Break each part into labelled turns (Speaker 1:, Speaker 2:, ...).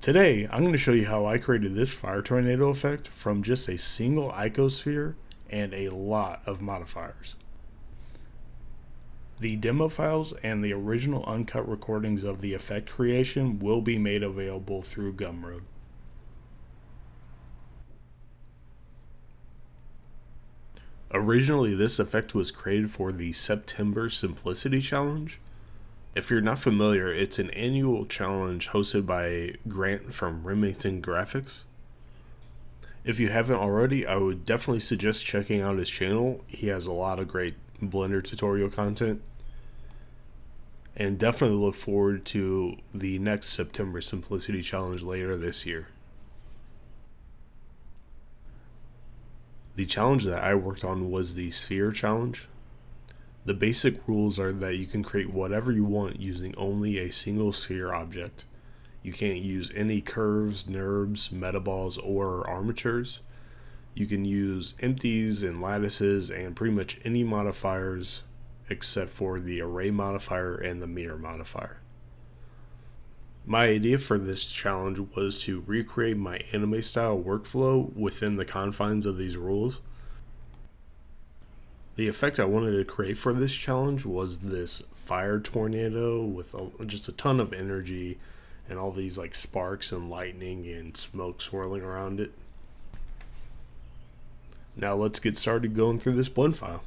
Speaker 1: Today, I'm going to show you how I created this fire tornado effect from just a single icosphere and a lot of modifiers. The demo files and the original uncut recordings of the effect creation will be made available through Gumroad. Originally, this effect was created for the September Simplicity Challenge. If you're not familiar, it's an annual challenge hosted by Grant from Remington Graphics. If you haven't already, I would definitely suggest checking out his channel. He has a lot of great Blender tutorial content. And definitely look forward to the next September Simplicity Challenge later this year. The challenge that I worked on was the Sphere Challenge. The basic rules are that you can create whatever you want using only a single sphere object. You can't use any curves, NURBs, metaballs, or armatures. You can use empties and lattices and pretty much any modifiers except for the array modifier and the mirror modifier. My idea for this challenge was to recreate my anime style workflow within the confines of these rules. The effect I wanted to create for this challenge was this fire tornado with just a ton of energy and all these like sparks and lightning and smoke swirling around it. Now let's get started going through this blend file.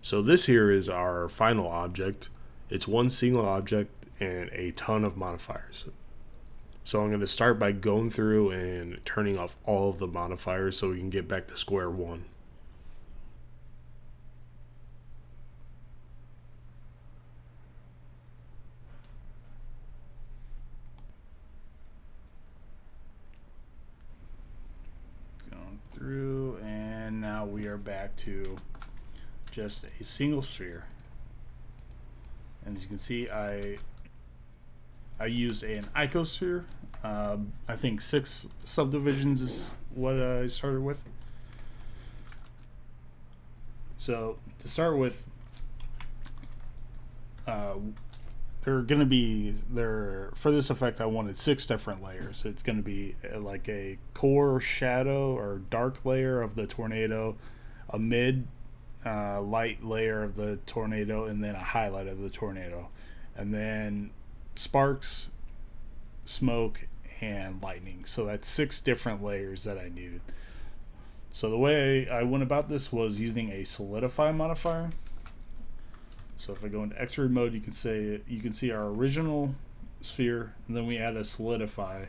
Speaker 1: So this here is our final object. It's one single object and a ton of modifiers. So I'm going to start by going through and turning off all of the modifiers so we can get back to square one. Going through, and now we are back to just a single sphere. And as you can see, I use an icosphere. I think 6 subdivisions is what I started with. So to start with, they're going to be there for this effect. I wanted 6 different layers. It's going to be like a core shadow or dark layer of the tornado, a mid light layer of the tornado, and then a highlight of the tornado, and then sparks, smoke, and lightning. So that's 6 different layers that I needed. So the way I went about this was using a Solidify modifier. So if I go into extrude mode, you can see our original sphere, and then we add a Solidify.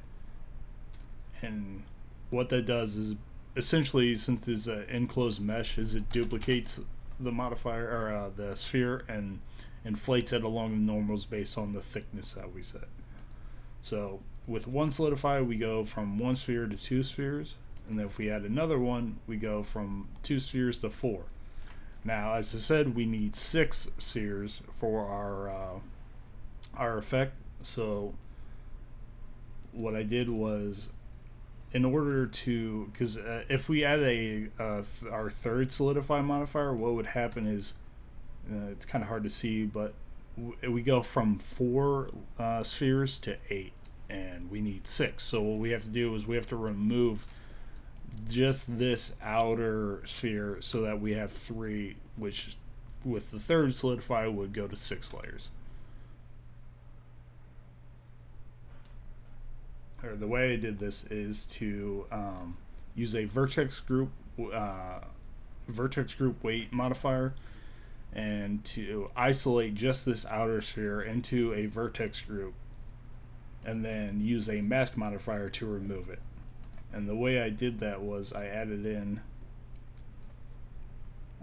Speaker 1: And what that does is essentially, since it's an enclosed mesh, is it duplicates the modifier or the sphere and inflates it along the normals based on the thickness that we set. So with one Solidify, we go from 1 sphere to 2 spheres, and then if we add another one, we go from 2 spheres to 4. Now, as I said, we need 6 spheres for our effect. So what I did was, in order to, because if we add our third Solidify modifier, what would happen is, it's kind of hard to see, but we go from 4 spheres to 8, and we need 6. So what we have to do is we have to remove just this outer sphere so that we have 3, which with the third Solidify would go to 6 layers. Or the way I did this is to use a vertex group weight modifier, and to isolate just this outer sphere into a vertex group, and then use a mask modifier to remove it. And the way I did that was I added in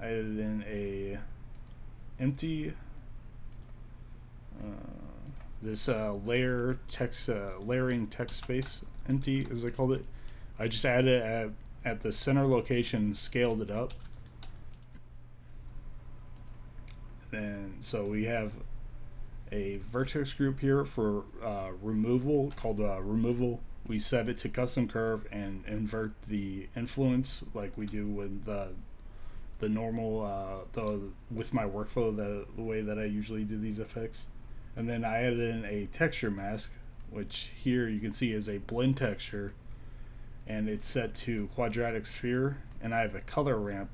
Speaker 1: a empty this layer text layering text space empty, as I called it. I just added it at the center location, scaled it up. And so we have a vertex group here for removal called removal. We set it to custom curve and invert the influence like we do with the normal with my workflow, the way that I usually do these effects. And then I added in a texture mask, which here you can see is a blend texture, and it's set to quadratic sphere, and I have a color ramp.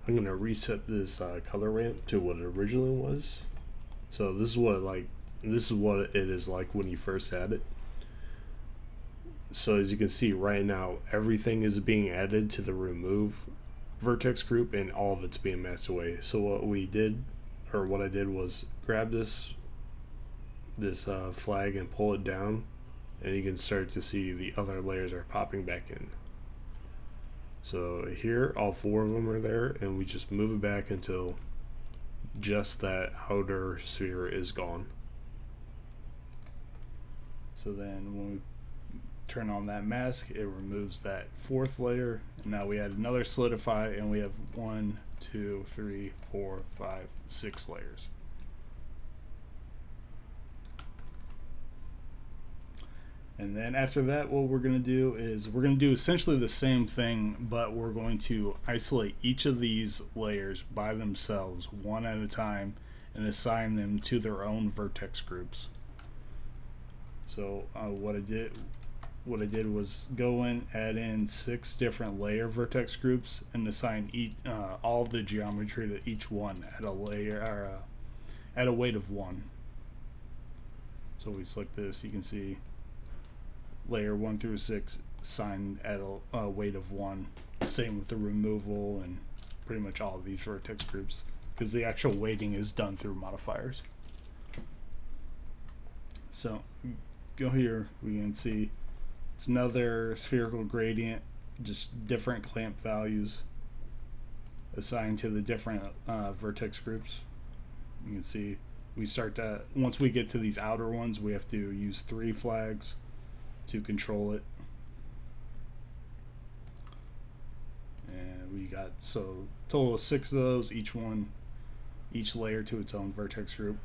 Speaker 2: I'm going to reset this color ramp to what it originally was. So this is what it is like when you first add it. So as you can see right now, everything is being added to the remove vertex group, and all of it's being masked away. So what I did was grab this flag and pull it down, and you can start to see the other layers are popping back in. So here, all 4 of them are there, and we just move it back until just that outer sphere is gone.
Speaker 1: So then when we turn on that mask, it removes that 4th layer, and now we add another solidify, and we have 1, 2, 3, 4, 5, 6 layers. And then after that, what we're going to do is we're going to do essentially the same thing, but we're going to isolate each of these layers by themselves, one at a time, and assign them to their own vertex groups. So what I did was go in, add in 6 different layer vertex groups, and assign all of the geometry to each one at a layer or at a weight of 1. So we select this, you can see layer 1 through 6 assigned at a weight of 1. Same with the removal and pretty much all of these vertex groups, because the actual weighting is done through modifiers. So go here, we can see it's another spherical gradient, just different clamp values assigned to the different vertex groups. You can see we start to, once we get to these outer ones, we have to use 3 flags to control it. And we got, so total of 6 of those, each layer to its own vertex group.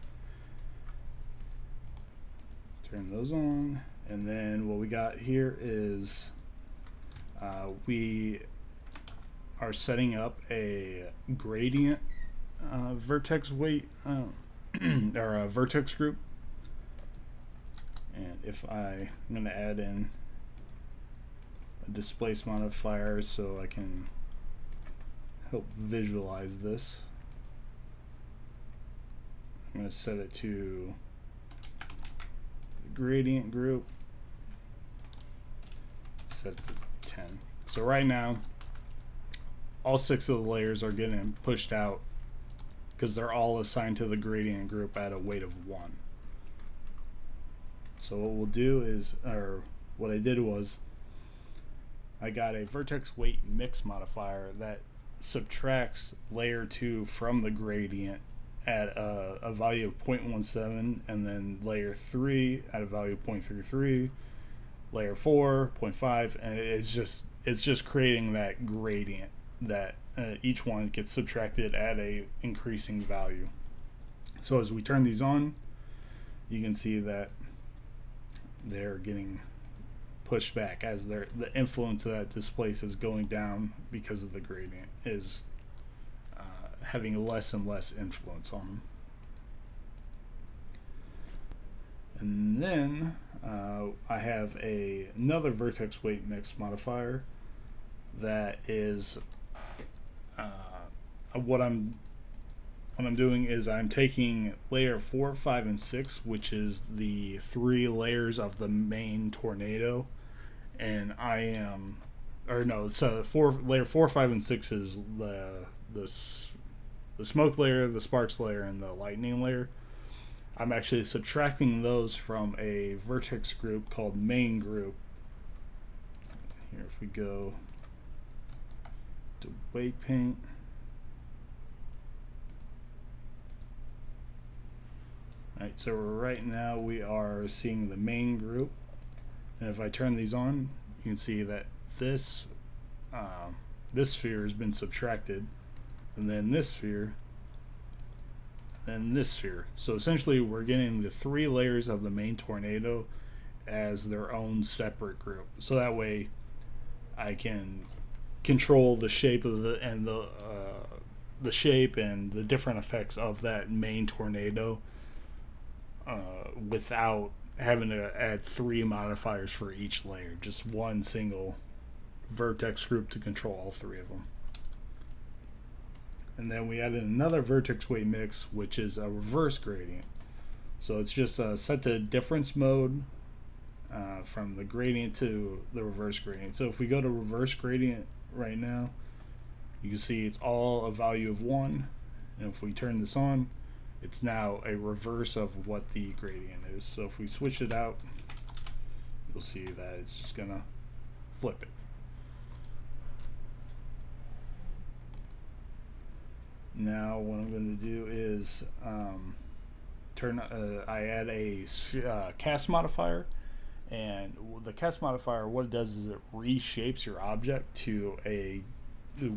Speaker 1: Turn those on, and then what we got here is we are setting up a gradient vertex weight or a vertex group. And if I'm going to add in a displace modifier so I can help visualize this, I'm going to set it to the gradient group, set it to 10. So right now all 6 of the layers are getting pushed out because they're all assigned to the gradient group at a weight of 1. So what we'll do is, or what I did was, I got a vertex weight mix modifier that subtracts layer 2 from the gradient at a value of 0.17, and then layer 3 at a value of 0.33, layer 4 0.5, and it's just creating that gradient that each one gets subtracted at a increasing value. So as we turn these on, you can see that they're getting pushed back as the influence of that displace is going down because of the gradient is having less and less influence on them. And then I have another vertex weight mix modifier that is what I'm doing is I'm taking layer 4, 5, and 6, which is the 3 layers of the main tornado, and layer 4, 5, and 6 is the smoke layer, the sparks layer, and the lightning layer. I'm actually subtracting those from a vertex group called main group. Here, if we go to weight paint, alright, so right now we are seeing the main group, and if I turn these on, you can see that this sphere has been subtracted, and then this sphere, and this sphere. So essentially we're getting the 3 layers of the main tornado as their own separate group. So that way I can control the shape of the shape and the different effects of that main tornado without having to add 3 modifiers for each layer. Just one single vertex group to control all 3 of them. And then we added another vertex weight mix, which is a reverse gradient. So it's just set to difference mode from the gradient to the reverse gradient. So if we go to reverse gradient right now, you can see it's all a value of 1. And if we turn this on, it's now a reverse of what the gradient is. So if we switch it out, you'll see that it's just gonna flip it. Now what I'm going to do is I add a cast modifier, and the cast modifier, what it does is it reshapes your object to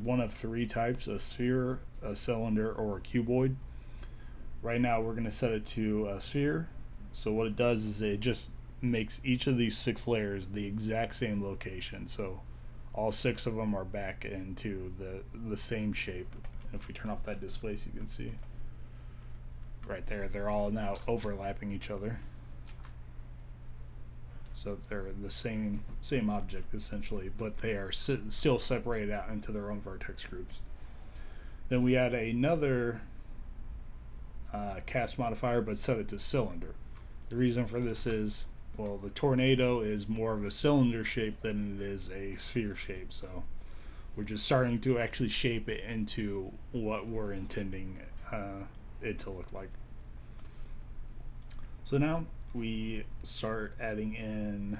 Speaker 1: one of 3 types: a sphere, a cylinder, or a cuboid. Right now we're going to set it to a sphere. So what it does is it just makes each of these 6 layers the exact same location. So all 6 of them are back into the same shape. If we turn off that displace, you can see right there, they're all now overlapping each other. So they're the same object essentially, but they are still separated out into their own vertex groups. Then we add another cast modifier, but set it to cylinder. The reason for this is, well, the tornado is more of a cylinder shape than it is a sphere shape, so we're just starting to actually shape it into what we're intending it to look like. So now we start adding in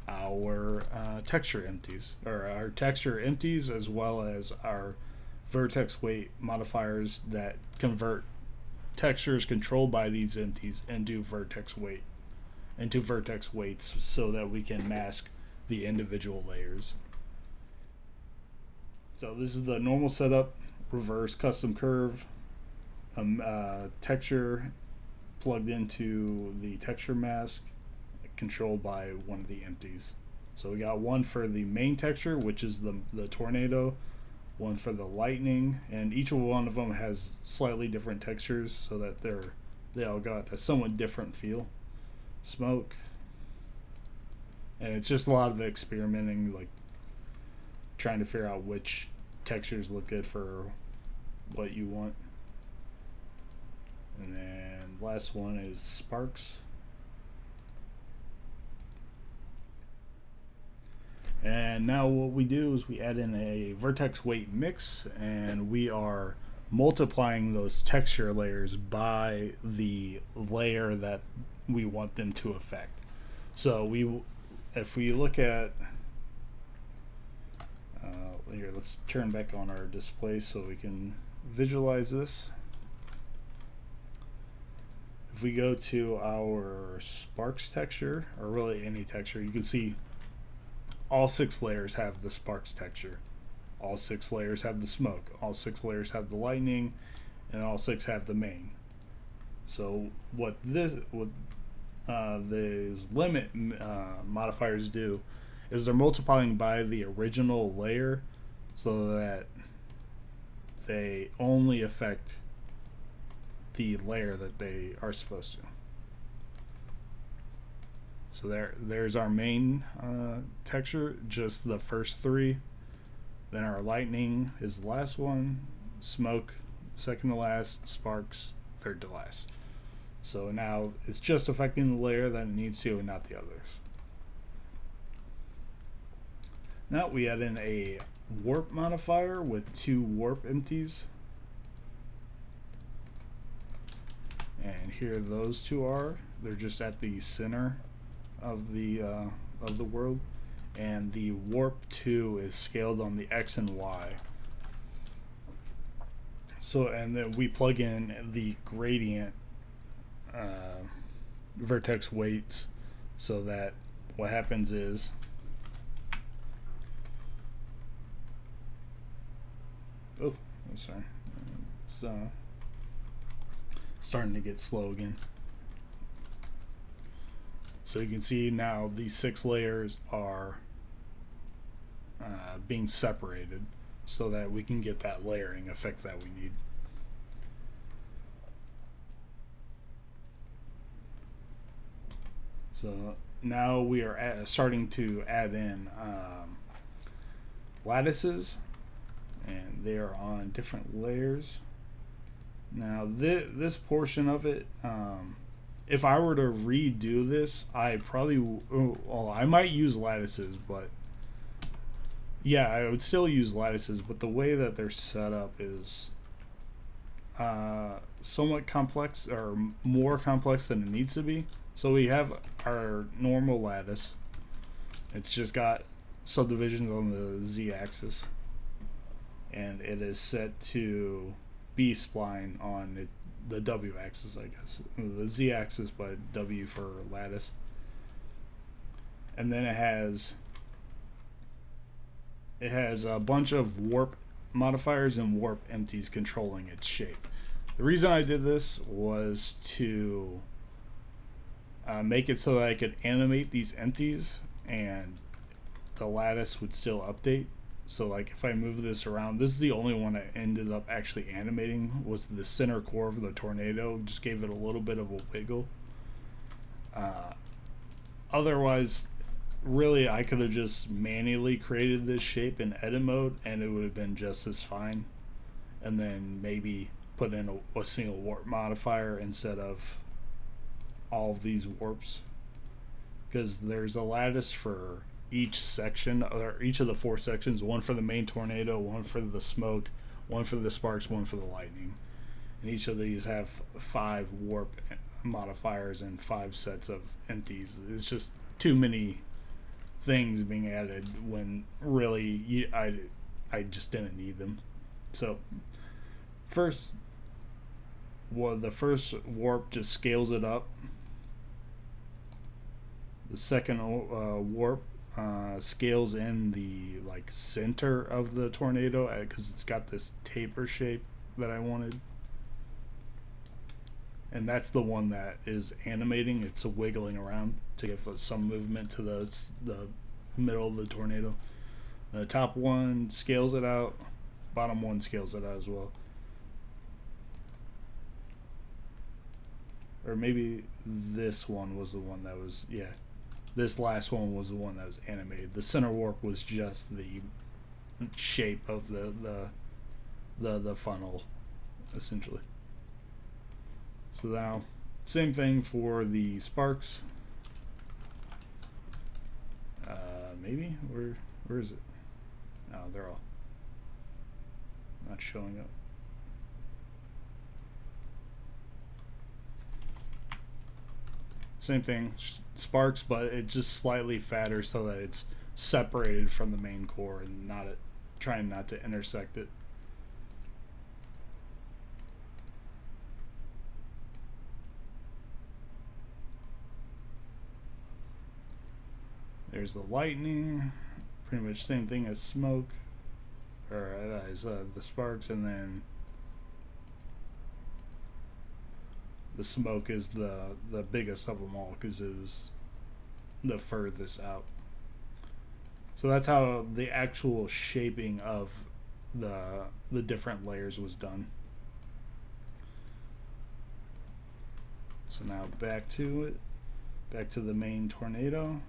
Speaker 1: our texture empties, or our texture empties, as well as our vertex weight modifiers that convert textures controlled by these empties into vertex weights, so that we can mask the individual layers. So this is the normal setup: reverse custom curve, texture plugged into the texture mask, controlled by one of the empties. So we got one for the main texture, which is the tornado, one for the lightning, and each one of them has slightly different textures so that they all got a somewhat different feel. Smoke, and it's just a lot of experimenting, like trying to figure out which textures look good for what you want. And then last one is sparks. And now what we do is we add in a vertex weight mix, and we are multiplying those texture layers by the layer that we want them to affect. So if we look at here, let's turn back on our display so we can visualize this. If we go to our sparks texture, or really any texture, you can see all 6 layers have the sparks texture, all 6 layers have the smoke, all 6 layers have the lightning, and all 6 have the main. So what these limit modifiers do is they're multiplying by the original layer, so that they only affect the layer that they are supposed to. So there's our main texture, just the first 3. Then our lightning is the last one, smoke second to last, sparks third to last. So now it's just affecting the layer that it needs to, and not the others. Now we add in a warp modifier with 2 warp empties, and here those 2 are. They're just at the center of the world, and the warp 2 is scaled on the X and Y. So, and then we plug in the gradient vertex weights, so that what happens is sorry, it's starting to get slow again. So you can see now these 6 layers are being separated so that we can get that layering effect that we need. So now we are starting to add in lattices, and they are on different layers. Now this portion of it, if I were to redo this, I might use lattices, but yeah, I would still use lattices, but the way that they're set up is somewhat complex, or more complex than it needs to be. So we have our normal lattice. It's just got subdivisions on the z-axis, and it is set to B-spline on the w-axis, I guess. The z-axis, but W for lattice. And then it has a bunch of warp modifiers and warp empties controlling its shape. The reason I did this was to make it so that I could animate these empties and the lattice would still update. So like if I move this around, this is the only one I ended up actually animating, was the center core of the tornado. Just gave it a little bit of a wiggle. Otherwise, really, I could have just manually created this shape in edit mode and it would have been just as fine. And then maybe put in a single warp modifier instead of all of these warps, because there's a lattice for each section, or each of the 4 sections, one for the main tornado, one for the smoke, one for the sparks, one for the lightning, and each of these have 5 warp modifiers and 5 sets of empties. It's just too many things being added when really I just didn't need them. So the first warp just scales it up. The second warp scales in the center of the tornado, because it's got this taper shape that I wanted. And that's the one that is animating. It's wiggling around to give some movement to the middle of the tornado. The top one scales it out. Bottom one scales it out as well. Or maybe this one was the one that was, yeah. This last one was the one that was animated. The center warp was just the shape of the funnel, essentially. So now, same thing for the sparks. Maybe where is it? No, they're all not showing up. Same thing, sparks, but it's just slightly fatter so that it's separated from the main core and trying not to intersect it. There's the lightning, pretty much same thing as smoke, or as the sparks, and then the smoke is the biggest of them all because it was the furthest out. So that's how the actual shaping of the different layers was done. So now back to the main tornado.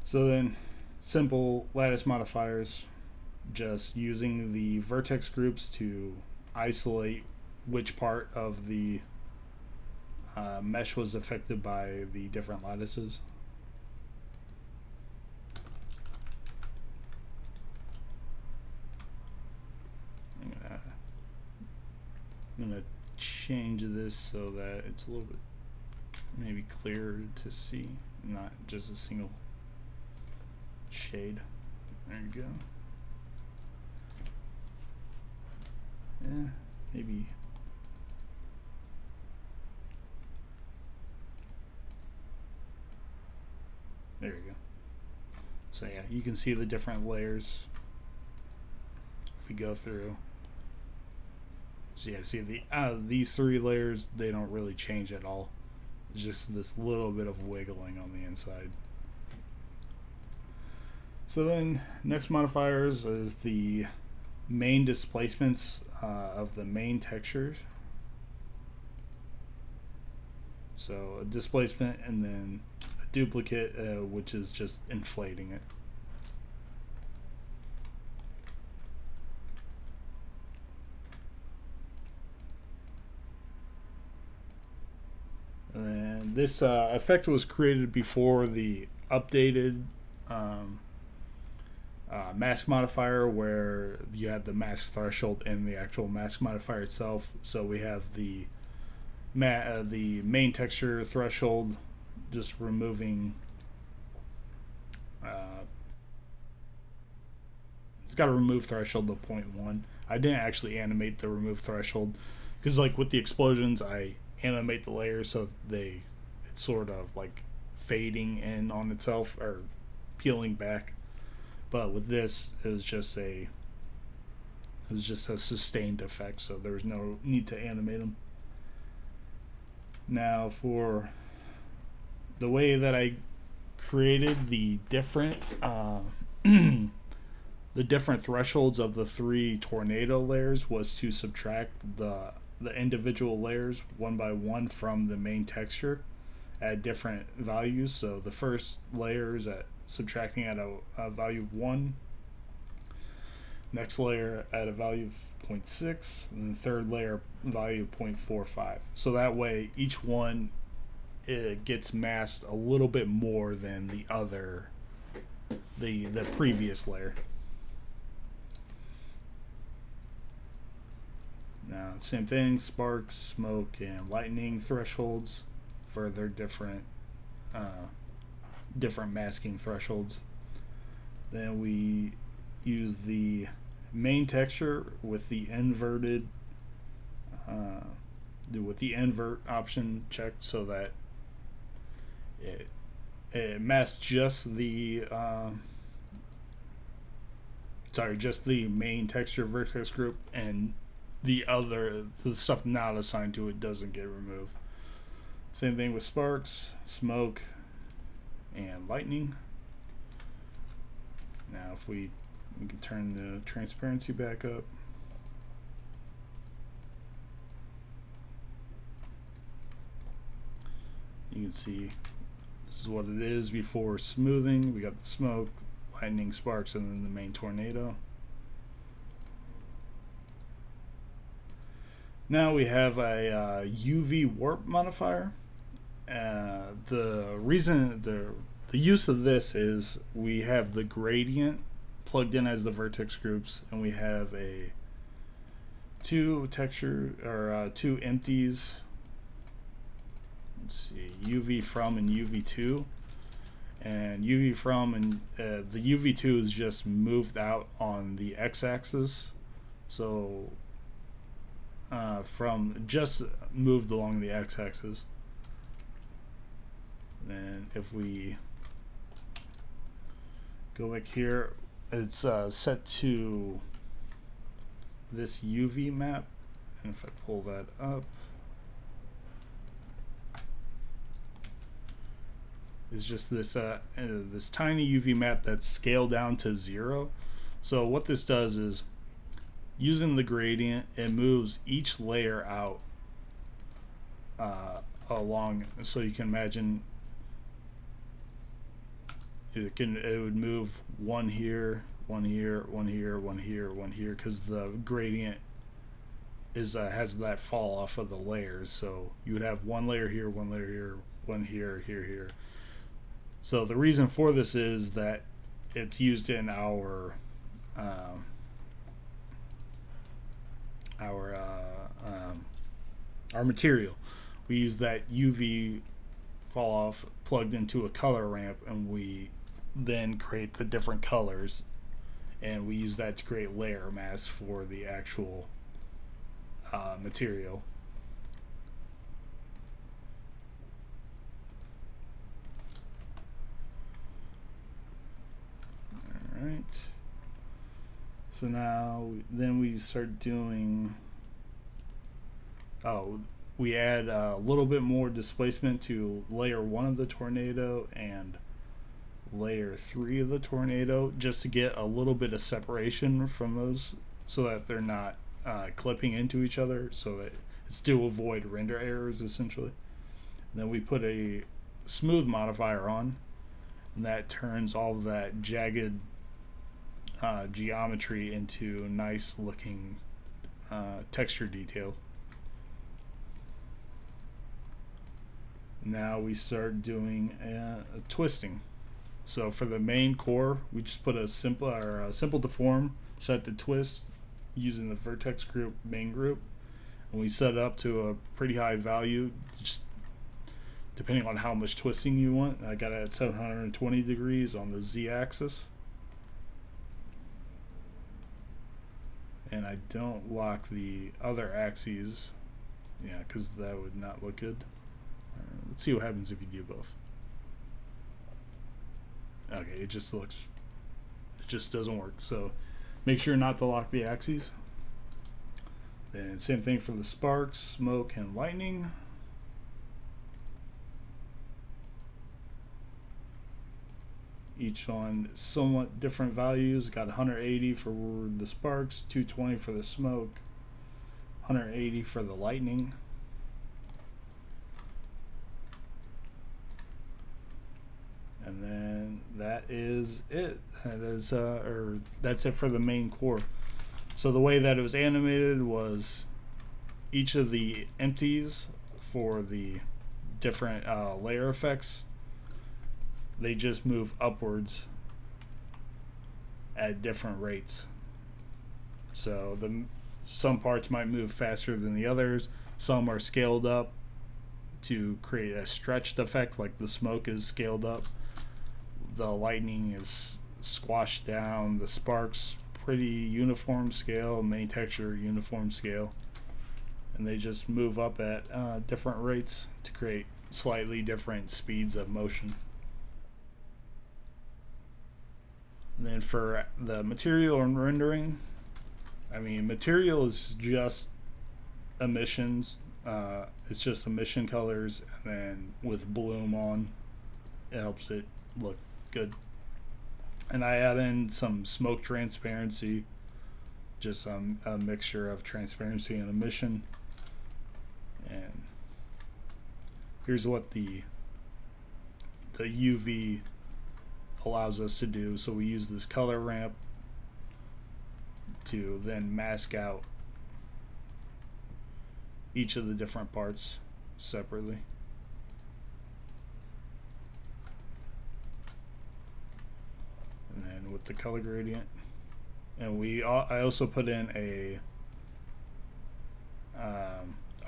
Speaker 1: So then, simple lattice modifiers, just using the vertex groups to isolate which part of the mesh was affected by the different lattices. I'm gonna change this so that it's a little bit maybe clearer to see, not just a single shade. There you go. Yeah, maybe. There you go. So yeah, you can see the different layers if we go through. So yeah, see these 3 layers, they don't really change at all. just this little bit of wiggling on the inside. So then next modifiers is the main displacements of the main textures. So a displacement and then a duplicate, which is just inflating it. And this effect was created before the updated mask modifier, where you had the mask threshold and the actual mask modifier itself. So we have the main texture threshold, just removing. It's got a remove threshold of 0.1. I didn't actually animate the remove threshold because, like with the explosions, I animate the layers so it's sort of like fading in on itself or peeling back. But with this, it was just a sustained effect, so there was no need to animate them. Now for the way that I created the different the different thresholds of the 3 tornado layers was to subtract the individual layers one by one from the main texture at different values. So the first layer is at subtracting at a value of 1, next layer at a value of 0.6, and the third layer value of 0.45. So that way each one it gets masked a little bit more than the other, the previous layer. Now, same thing, sparks, smoke, and lightning thresholds for their different masking thresholds. Then we use the main texture with the inverted, with the invert option checked, so that it masks just the just the main texture vertex group, and the stuff not assigned to it doesn't get removed. Same thing with sparks, smoke, and lightning. Now if we can turn the transparency back up. You can see this is what it is before smoothing. We got the smoke, lightning, sparks, and then the main tornado. Now we have a UV warp modifier. The reason the use of this is we have the gradient plugged in as the vertex groups, and we have two empties. Let's see, UV from and UV2. And UV from and the UV2 is just moved out on the x-axis. So from just moved along the x-axis. Then if we go back here, it's set to this UV map, and if I pull that up, it's just this this tiny UV map that's scaled down to 0. So what this does is, using the gradient, it moves each layer out along. So you can imagine it would move one here, one here, one here, one here, one here, because the gradient is has that fall off of the layers. So you would have one layer here, one layer here, one here, here. So the reason for this is that it's used in our material. We use that UV fall off plugged into a color ramp, and we then create the different colors, and we use that to create layer masks for the actual material. Alright, so now then we start doing we add a little bit more displacement to layer 1 of the tornado and layer 3 of the tornado, just to get a little bit of separation from those, so that they're not clipping into each other, so that it's to avoid render errors essentially. And then we put a smooth modifier on, and that turns all of that jagged geometry into nice looking texture detail. Now we start doing a twisting. So for the main core, we just put a simple deform set to twist using the Vertex group main group, and we set it up to a pretty high value, just depending on how much twisting you want. I got it at 720 degrees on the Z-axis, and I don't lock the other axes, yeah, because that would not look good. Let's see what happens if you do both. Okay, it just doesn't work. So make sure not to lock the axes. Then same thing for the sparks, smoke, and lightning. Each on somewhat different values. Got 180 for the sparks, 220 for the smoke, 180 for the lightning. And then that is it. That's it for the main core. So the way that it was animated was each of the empties for the different layer effects, they just move upwards at different rates. So some parts might move faster than the others. Some are scaled up to create a stretched effect, like the smoke is scaled up. The lightning is squashed down. The sparks pretty uniform scale. Main texture uniform scale. And they just move up at different rates to create slightly different speeds of motion. And then for the material and rendering, I mean, material is just emissions. It's just emission colors, and then with bloom on, it helps it look good. And I add in some smoke transparency, just a mixture of transparency and emission. And here's what the UV allows us to do. So we use this color ramp to then mask out each of the different parts separately. And then with the color gradient, and I also put in a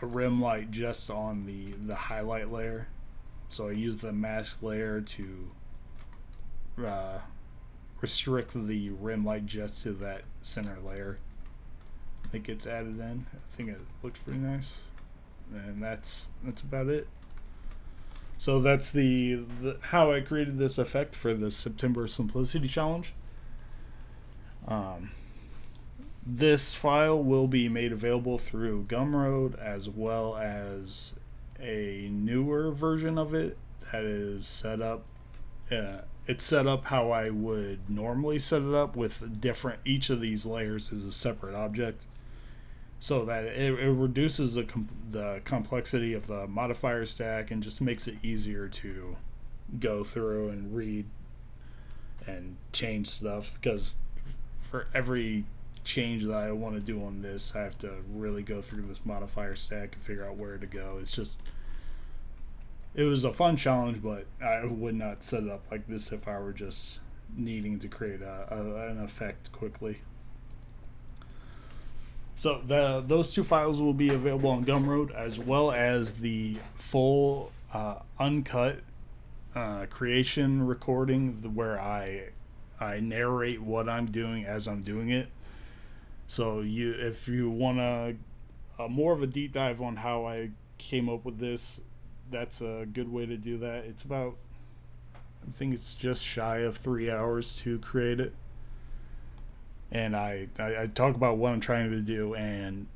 Speaker 1: rim light just on the highlight layer. So I use the mask layer to restrict the rim light just to that center layer. It gets added in. I think it looks pretty nice, and that's about it. So that's the how I created this effect for the September Simplicity Challenge. This file will be made available through Gumroad, as well as a newer version of it that is set up. It's set up how I would normally set it up, with each of these layers is a separate object, so that it reduces the complexity of the modifier stack and just makes it easier to go through and read and change stuff. Because for every change that I want to do on this, I have to really go through this modifier stack and figure out where to go. It was a fun challenge, but I would not set it up like this if I were just needing to create an effect quickly. So those two files will be available on Gumroad, as well as the full uncut creation recording, where I narrate what I'm doing as I'm doing it. So if you want more of a deep dive on how I came up with this, that's a good way to do that. It's about, I think it's just shy of 3 hours to create it. And I talk about what I'm trying to do, and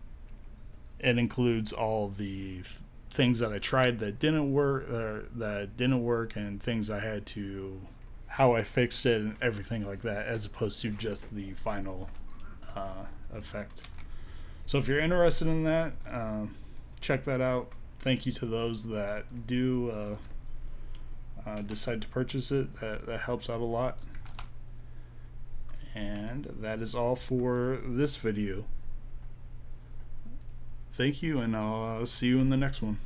Speaker 1: it includes all the things that I tried that didn't work, and things I had to, how I fixed it, and everything like that, as opposed to just the final effect. So if you're interested in that, check that out. Thank you to those that do decide to purchase it. That helps out a lot. And that is all for this video. Thank you, and I'll see you in the next one.